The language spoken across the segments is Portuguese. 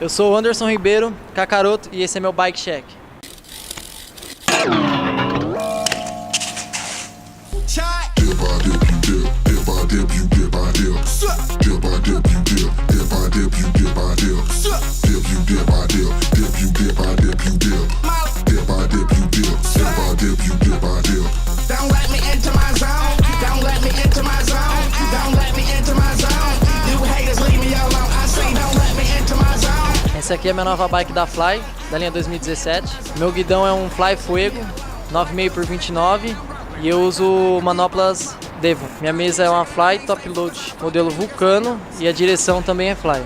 Eu sou o Anderson Ribeiro, Kakaroto, e esse é meu Bike Check. Essa aqui é a minha nova bike da Fly, da linha 2017. Meu guidão é um Fly Fuego 9,5 por 29 e eu uso manoplas Devon. Minha mesa é uma Fly Top Load modelo Vulcano e a direção também é Fly.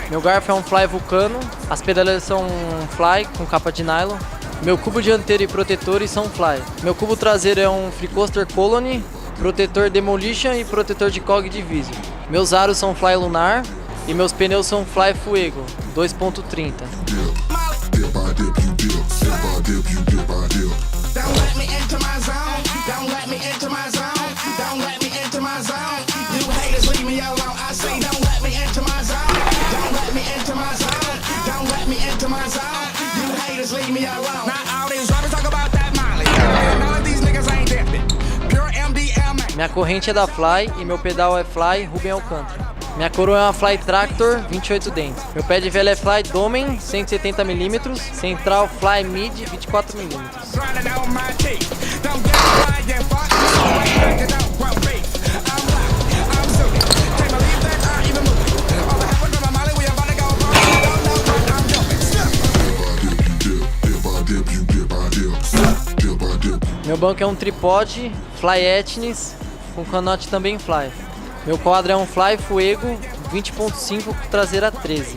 Meu garfo é um Fly Vulcano, as pedaleiras são Fly com capa de nylon. Meu cubo dianteiro e protetores são Fly. Meu cubo traseiro é um Free Coaster Colony, protetor Demolition e protetor de cog de visor. Meus aros são Fly Lunar e meus pneus são Fly Fuego 2.30. Minha corrente é da Fly e meu pedal é Fly Ruben Alcântara. Minha coroa é uma Fly Tractor 28 dentes. Meu pé de vela é Fly Domen 170mm, central Fly Mid 24mm. Meu banco é um tripode Fly Etnis com canote também Fly. Meu quadro é um Fly Fuego 20.5 com traseira 13.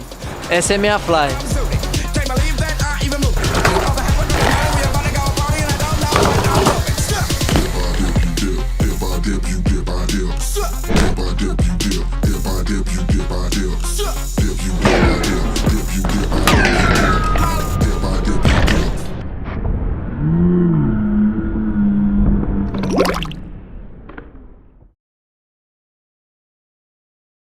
Essa é minha Fly.